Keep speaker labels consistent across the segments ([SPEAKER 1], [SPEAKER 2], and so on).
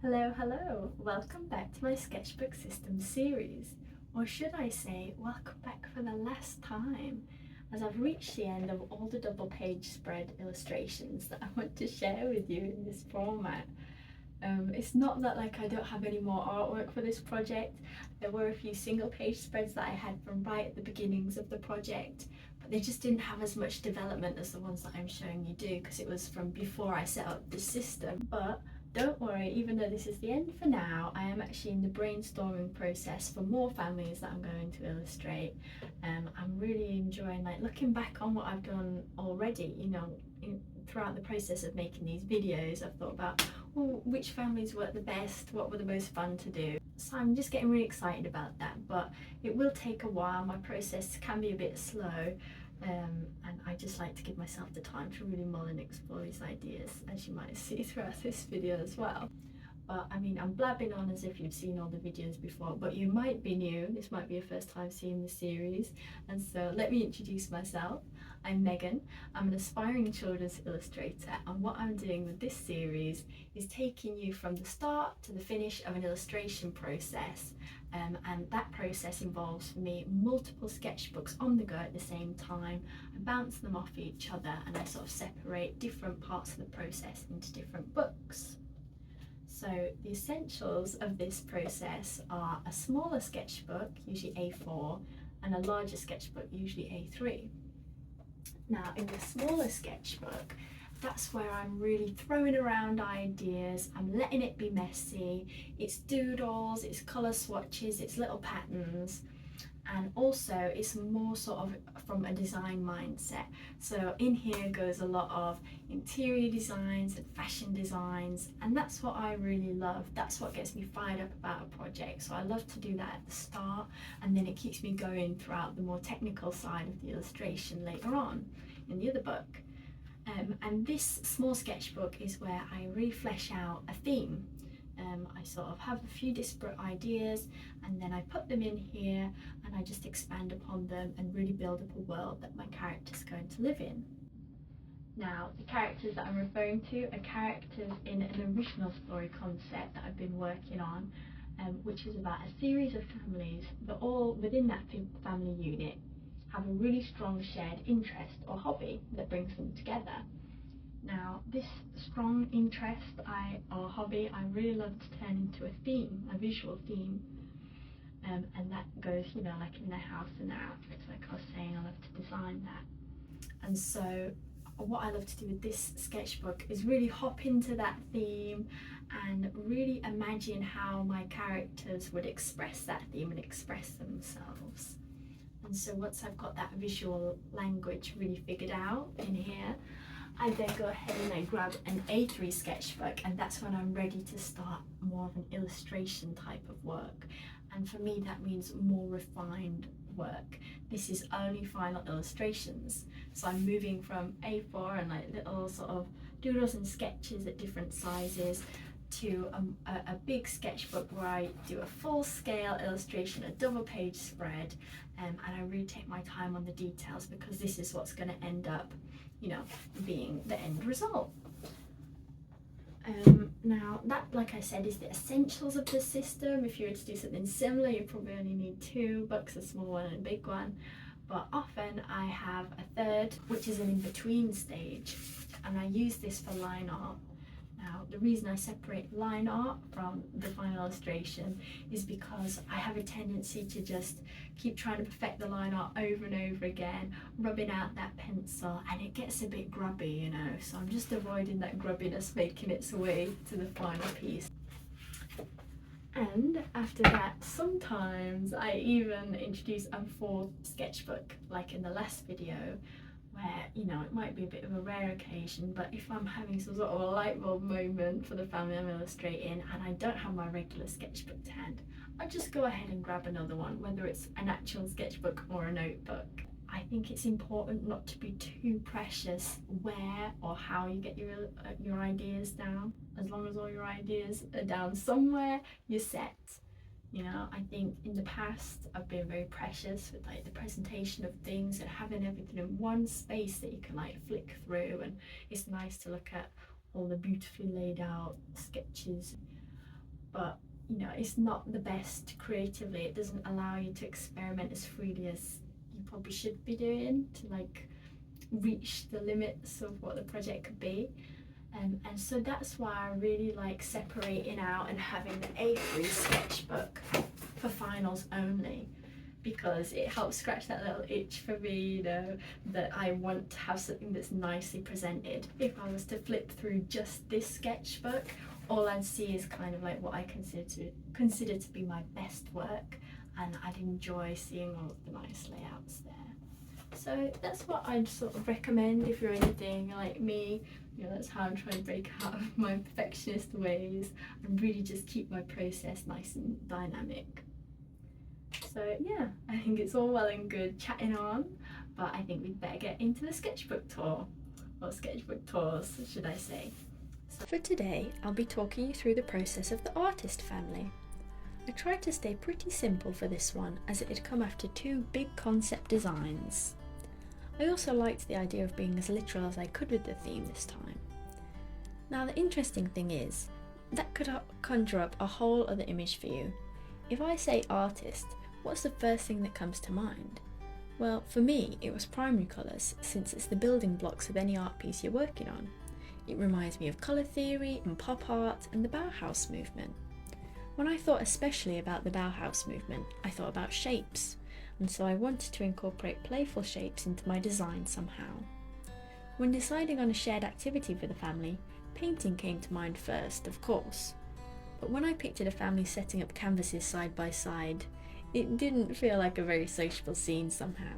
[SPEAKER 1] Hello, welcome back to my sketchbook system series, or should I say, welcome back for the last time, as I've reached the end of all the double page spread illustrations that I want to share with you in this format. It's not that I don't have any more artwork for this project. There were a few single page spreads that I had from right at the beginnings of the project, but they just didn't have as much development as the ones that I'm showing you do, because it was from before I set up the system. But don't worry, even though this is the end for now, I am actually in the brainstorming process for more families that I'm going to illustrate. I'm really enjoying looking back on what I've done already, throughout the process of making these videos. I've thought about, well, which families work the best, what were the most fun to do. So I'm just getting really excited about that, but it will take a while. My process can be a bit slow, and I just like to give myself the time to really mull and explore these ideas, as you might see throughout this video as well. But I mean, I'm blabbing on as if you've seen all the videos before, but you might be new. This might be your first time seeing the series. And so let me introduce myself. I'm Megan. I'm an aspiring children's illustrator, and what I'm doing with this series is taking you from the start to the finish of an illustration process. And that process involves, for me, multiple sketchbooks on the go at the same time. I bounce them off each other, and I sort of separate different parts of the process into different books. So the essentials of this process are a smaller sketchbook, usually A4, and a larger sketchbook, usually A3. Now in the smaller sketchbook, that's where I'm really throwing around ideas, I'm letting it be messy, it's doodles, it's colour swatches, it's little patterns, and also it's more sort of from a design mindset. So in here goes a lot of interior designs and fashion designs, and that's what I really love. That's what gets me fired up about a project. So I love to do that at the start, and then it keeps me going throughout the more technical side of the illustration later on in the other book. And this small sketchbook is where I really flesh out a theme. I sort of have a few disparate ideas, and then I put them in here and I just expand upon them and really build up a world that my character's going to live in. Now, the characters that I'm referring to are characters in an original story concept that I've been working on, which is about a series of families that all within that family unit have a really strong shared interest or hobby that brings them together. Now, this strong interest or hobby I really love to turn into a theme, a visual theme, and that goes, like in their house and their outfits, like I was saying. I love to design that. And so what I love to do with this sketchbook is really hop into that theme and really imagine how my characters would express that theme and express themselves. And so once I've got that visual language really figured out in here, I then go ahead and I grab an A3 sketchbook, and that's when I'm ready to start more of an illustration type of work. And for me, that means more refined work. This is only final illustrations. So I'm moving from A4 and little sort of doodles and sketches at different sizes to a big sketchbook where I do a full scale illustration, a double page spread, and I really take my time on the details, because this is what's going to end up being the end result. Now that, like I said, is the essentials of the system. If you were to do something similar, you probably only need two books, a small one and a big one, but often I have a third, which is an in-between stage, and I use this for line art. Now, the reason I separate line art from the final illustration is because I have a tendency to just keep trying to perfect the line art over and over again, rubbing out that pencil, and it gets a bit grubby, so I'm just avoiding that grubbiness making its way to the final piece. And after that, sometimes I even introduce a fourth sketchbook, like in the last video, where it might be a bit of a rare occasion, but if I'm having some sort of a light bulb moment for the family I'm illustrating and I don't have my regular sketchbook to hand, I'll just go ahead and grab another one, whether it's an actual sketchbook or a notebook. I think it's important not to be too precious where or how you get your ideas down. As long as all your ideas are down somewhere, you're set. I think in the past I've been very precious with the presentation of things and having everything in one space that you can flick through, and it's nice to look at all the beautifully laid out sketches. but you know, it's not the best creatively. It doesn't allow you to experiment as freely as you probably should be doing to like reach the limits of what the project could be. And so that's why I really like separating out and having the A3 sketchbook for finals only, because it helps scratch that little itch for me, you know, that I want to have something that's nicely presented. If I was to flip through just this sketchbook, all I'd see is kind of like what I consider to be my best work, and I'd enjoy seeing all of the nice layouts there. So that's what I'd sort of recommend if you're anything like me. You know, that's how I'm trying to break out of my perfectionist ways and really just keep my process nice and dynamic. So yeah, I think it's all well and good chatting on, but I think we'd better get into the sketchbook tour, or sketchbook tours, should I say. So for today, I'll be talking you through the process of the artist family. I tried to stay pretty simple for this one, as it had come after two big concept designs. I also liked the idea of being as literal as I could with the theme this time. Now the interesting thing is, that could conjure up a whole other image for you. If I say artist, what's the first thing that comes to mind? Well, for me, it was primary colours, since it's the building blocks of any art piece you're working on. It reminds me of colour theory and pop art and the Bauhaus movement. When I thought especially about the Bauhaus movement, I thought about shapes, and so I wanted to incorporate playful shapes into my design somehow. When deciding on a shared activity for the family, painting came to mind first, of course. But when I pictured a family setting up canvases side by side, it didn't feel like a very sociable scene somehow.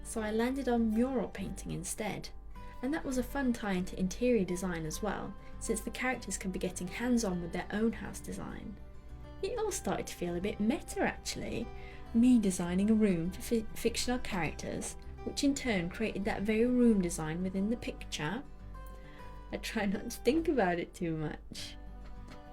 [SPEAKER 1] So I landed on mural painting instead, and that was a fun tie into interior design as well, since the characters can be getting hands-on with their own house design. It all started to feel a bit meta actually, me designing a room for fictional characters, which in turn created that very room design within the picture. I try not to think about it too much.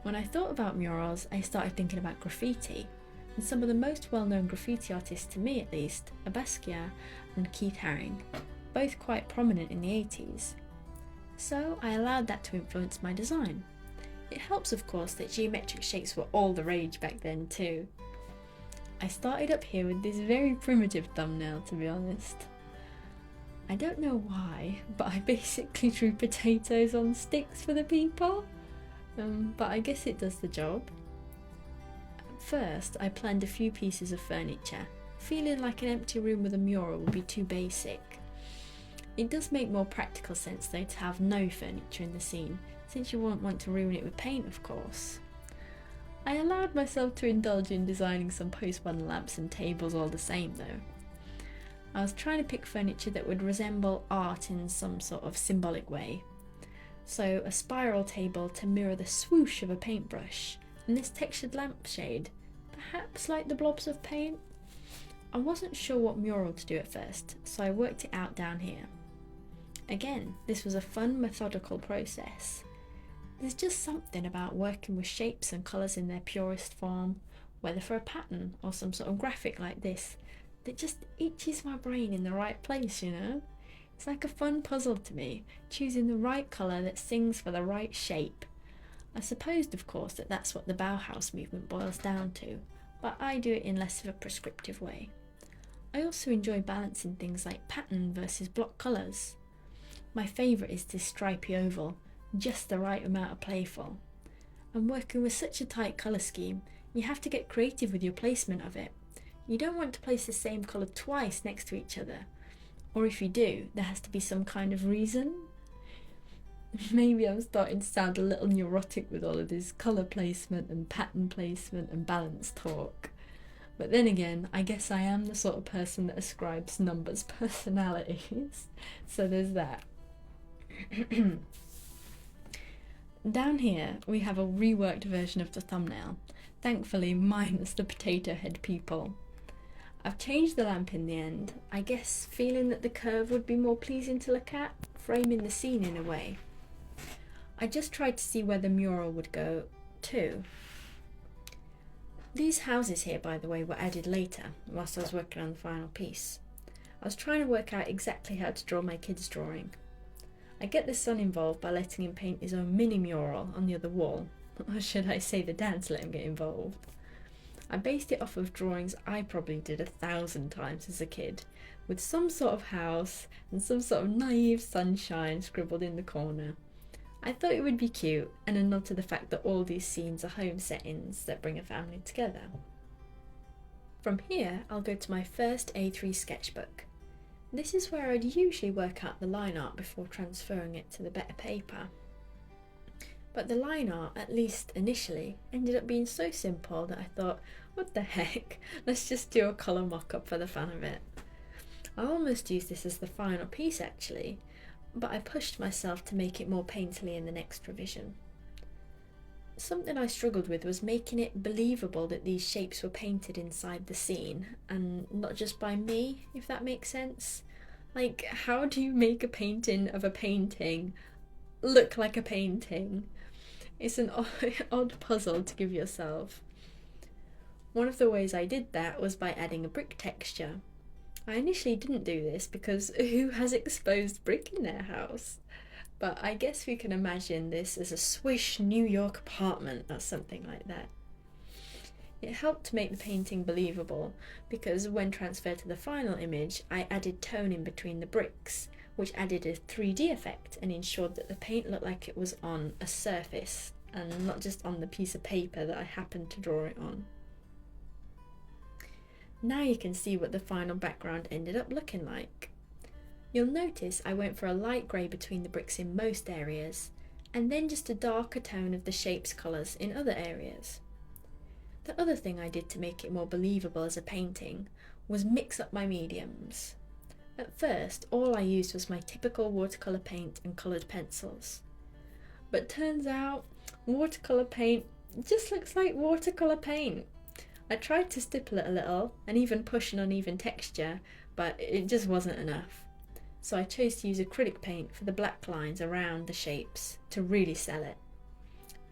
[SPEAKER 1] When I thought about murals, I started thinking about graffiti, and some of the most well-known graffiti artists, to me at least, are Basquiat and Keith Haring, both quite prominent in the 80s. So I allowed that to influence my design. It helps, of course, that geometric shapes were all the rage back then too. I started up here with this very primitive thumbnail, to be honest. I don't know why, but I basically drew potatoes on sticks for the people, but I guess it does the job. First, I planned a few pieces of furniture, feeling like an empty room with a mural would be too basic. It does make more practical sense though to have no furniture in the scene, since you won't want to ruin it with paint, of course. I allowed myself to indulge in designing some post-modern lamps and tables all the same though. I was trying to pick furniture that would resemble art in some sort of symbolic way. So a spiral table to mirror the swoosh of a paintbrush, and this textured lampshade, perhaps like the blobs of paint. I wasn't sure what mural to do at first, so I worked it out down here. Again, this was a fun, methodical process. There's just something about working with shapes and colours in their purest form, whether for a pattern or some sort of graphic like this, that just itches my brain in the right place, you know? It's like a fun puzzle to me, choosing the right colour that sings for the right shape. I supposed, of course, that that's what the Bauhaus movement boils down to, but I do it in less of a prescriptive way. I also enjoy balancing things like pattern versus block colours. My favourite is this stripy oval, just the right amount of playful. And working with such a tight colour scheme, you have to get creative with your placement of it. You don't want to place the same colour twice next to each other, or if you do, there has to be some kind of reason. Maybe I'm starting to sound a little neurotic with all of this colour placement and pattern placement and balance talk. But then again, I guess I am the sort of person that ascribes numbers personalities, so there's that. Down here we have a reworked version of the thumbnail, thankfully minus the potato head people. I've changed the lamp in the end, I guess feeling that the curve would be more pleasing to look at, framing the scene in a way. I just tried to see where the mural would go too. These houses here, by the way, were added later, whilst I was working on the final piece. I was trying to work out exactly how to draw my kid's drawing. I get the son involved by letting him paint his own mini mural on the other wall,
[SPEAKER 2] or should I say the dad let him get involved. I based it off of drawings I probably did 1,000 times as a kid, with some sort of house and some sort of naive sunshine scribbled in the corner. I thought it would be cute and a nod to the fact that all these scenes are home settings that bring a family together. From here, I'll go to my first A3 sketchbook. This is where I'd usually work out the line art before transferring it to the better paper. But the line art, at least initially, ended up being so simple that I thought, what the heck, let's just do a colour mock-up for the fun of it. I almost used this as the final piece actually, but I pushed myself to make it more painterly in the next revision. Something I struggled with was making it believable that these shapes were painted inside the scene, and not just by me, if that makes sense. Like, how do you make a painting of a painting look like a painting? It's an odd puzzle to give yourself. One of the ways I did that was by adding a brick texture. I initially didn't do this because who has exposed brick in their house? But I guess we can imagine this as a swish New York apartment or something like that. It helped to make the painting believable because when transferred to the final image, I added tone in between the bricks, which added a 3D effect and ensured that the paint looked like it was on a surface and not just on the piece of paper that I happened to draw it on. Now you can see what the final background ended up looking like. You'll notice I went for a light grey between the bricks in most areas, and then just a darker tone of the shape's colours in other areas. The other thing I did to make it more believable as a painting was mix up my mediums. At first, all I used was my typical watercolour paint and coloured pencils. But turns out, watercolour paint just looks like watercolour paint. I tried to stipple it a little and even push an uneven texture, but it just wasn't enough. So I chose to use acrylic paint for the black lines around the shapes to really sell it.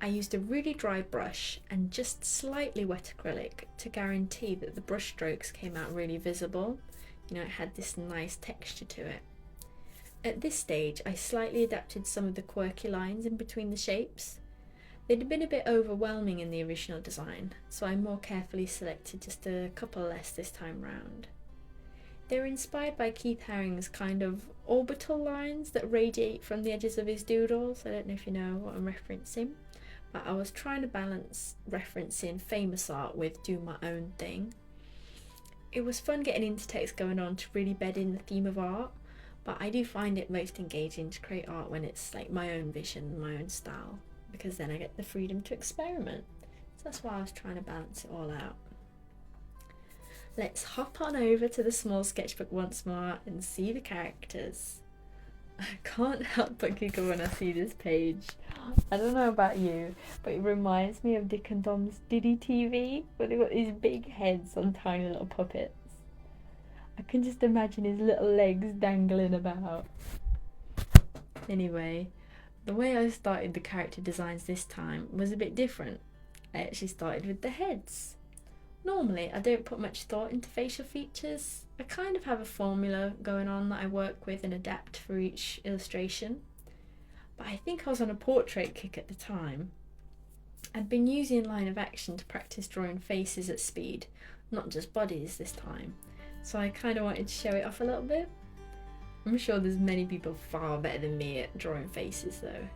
[SPEAKER 2] I used a really dry brush and just slightly wet acrylic to guarantee that the brush strokes came out really visible. It had this nice texture to it. At this stage, I slightly adapted some of the quirky lines in between the shapes. They'd been a bit overwhelming in the original design, so I more carefully selected just a couple less this time round. They were inspired by Keith Haring's kind of orbital lines that radiate from the edges of his doodles. I don't know if you know what I'm referencing, but I was trying to balance referencing famous art with doing my own thing. It was fun getting into text going on to really bed in the theme of art, but I do find it most engaging to create art when it's like my own vision, my own style, because then I get the freedom to experiment. So that's why I was trying to balance it all out. Let's hop on over to the small sketchbook once more and see the characters. I can't help but giggle when I see this page. I don't know about you, but it reminds me of Dick and Dom's Diddy TV, where they've got these big heads on tiny little puppets. I can just imagine his little legs dangling about. Anyway, the way I started the character designs this time was a bit different. I actually started with the heads. Normally, I don't put much thought into facial features. I kind of have a formula going on that I work with and adapt for each illustration. But I think I was on a portrait kick at the time. I'd been using line of action to practice drawing faces at speed, not just bodies this time. So I kind of wanted to show it off a little bit. I'm sure there's many people far better than me at drawing faces though.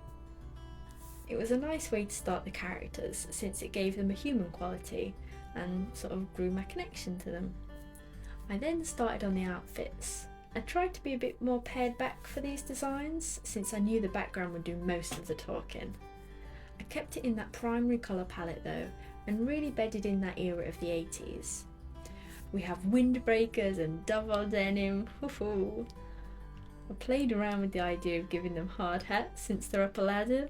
[SPEAKER 2] It was a nice way to start the characters since it gave them a human quality and sort of grew my connection to them. I then started on the outfits. I tried to be a bit more pared back for these designs since I knew the background would do most of the talking. I kept it in that primary colour palette though and really bedded in that era of the 80s. We have windbreakers and double denim, woohoo! I played around with the idea of giving them hard hats since they're up a ladder,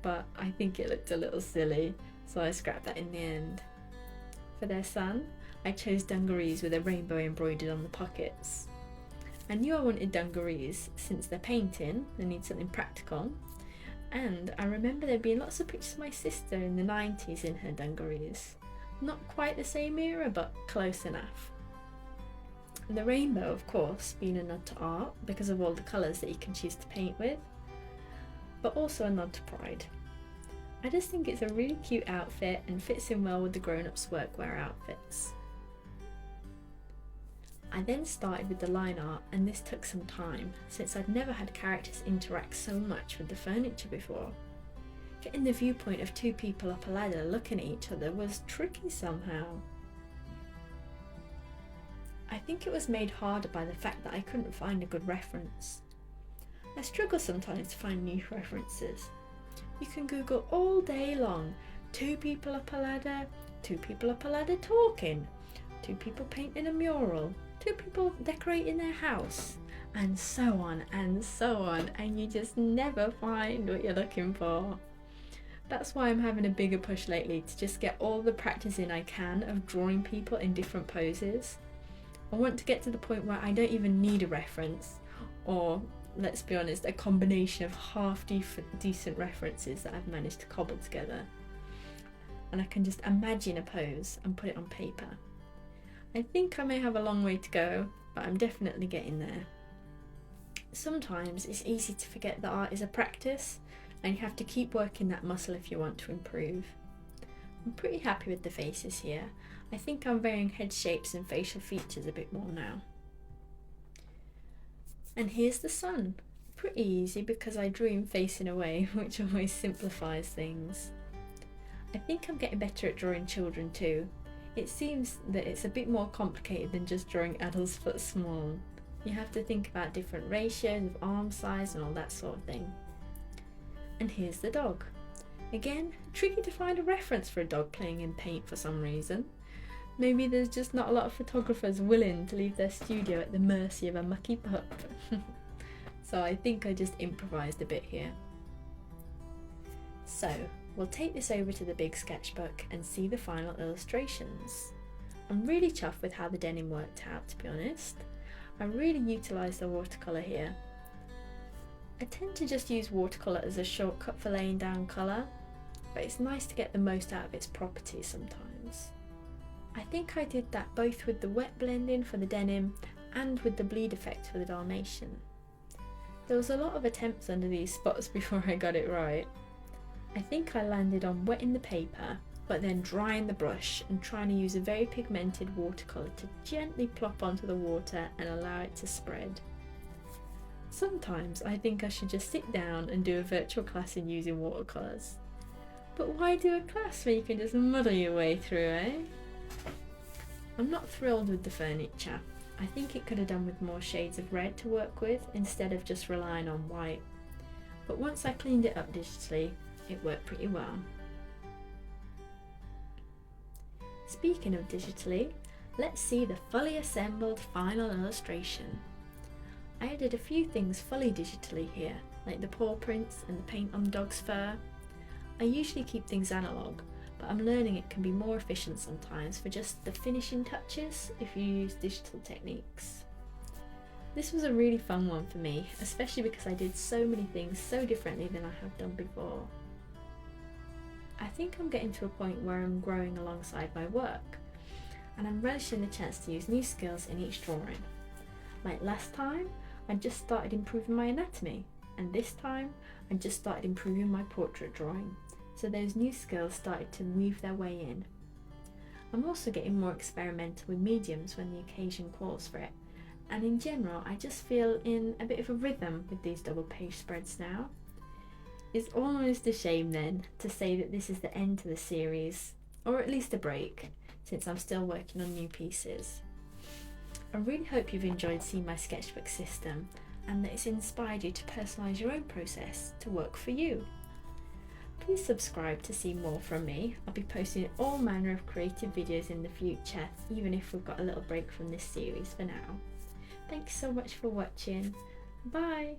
[SPEAKER 2] but I think it looked a little silly, so I scrapped that in the end. For their son, I chose dungarees with a rainbow embroidered on the pockets. I knew I wanted dungarees since they're painting, they need something practical, and I remember there being lots of pictures of my sister in the 90s in her dungarees. Not quite the same era, but close enough. The rainbow, of course, being a nod to art because of all the colours that you can choose to paint with, but also a nod to pride. I just think it's a really cute outfit and fits in well with the grown-ups workwear outfits. I then started with the line art, and this took some time since I'd never had characters interact so much with the furniture before. Getting the viewpoint of two people up a ladder looking at each other was tricky somehow. I think it was made harder by the fact that I couldn't find a good reference. I struggle sometimes to find new references. You can Google all day long, two people up a ladder talking, two people painting a mural, two people decorating their house, and so on, and you just never find what you're looking for. That's why I'm having a bigger push lately to just get all the practice in I can of drawing people in different poses. I want to get to the point where I don't even need a reference, or let's be honest, a combination of half decent references that I've managed to cobble together. And I can just imagine a pose and put it on paper. I think I may have a long way to go, but I'm definitely getting there. Sometimes it's easy to forget that art is a practice, and you have to keep working that muscle if you want to improve. I'm pretty happy with the faces here. I think I'm varying head shapes and facial features a bit more now. And here's the sun. Pretty easy because I drew him facing away, which always simplifies things. I think I'm getting better at drawing children too. It seems that it's a bit more complicated than just drawing adults foot small. You have to think about different ratios of arm size and all that sort of thing. And here's the dog. Again, tricky to find a reference for a dog playing in paint for some reason. Maybe there's just not a lot of photographers willing to leave their studio at the mercy of a mucky pup. So I think I just improvised a bit here. So we'll take this over to the big sketchbook and see the final illustrations. I'm really chuffed with how the denim worked out, to be honest. I really utilised the watercolour here. I tend to just use watercolour as a shortcut for laying down colour, but it's nice to get the most out of its properties sometimes. I think I did that both with the wet blending for the denim and with the bleed effect for the Dalmatian. There was a lot of attempts under these spots before I got it right. I think I landed on wetting the paper, but then drying the brush and trying to use a very pigmented watercolour to gently plop onto the water and allow it to spread. Sometimes I think I should just sit down and do a virtual class in using watercolours. But why do a class where you can just muddle your way through, eh? I'm not thrilled with the furniture. I think it could have done with more shades of red to work with instead of just relying on white. But once I cleaned it up digitally, it worked pretty well. Speaking of digitally, let's see the fully assembled final illustration. I added a few things fully digitally here, like the paw prints and the paint on the dog's fur. I usually keep things analog, but I'm learning it can be more efficient sometimes for just the finishing touches if you use digital techniques. This was a really fun one for me, especially because I did so many things so differently than I have done before. I think I'm getting to a point where I'm growing alongside my work, and I'm relishing the chance to use new skills in each drawing. Like last time, I just started improving my anatomy, and this time I just started improving my portrait drawing. So those new skills started to weave their way in. I'm also getting more experimental with mediums when the occasion calls for it, and in general I just feel in a bit of a rhythm with these double page spreads now. It's almost a shame then to say that this is the end to the series, or at least a break, since I'm still working on new pieces. I really hope you've enjoyed seeing my sketchbook system and that it's inspired you to personalise your own process to work for you. Please subscribe to see more from me. I'll be posting all manner of creative videos in the future, even if we've got a little break from this series for now. Thanks so much for watching. Bye!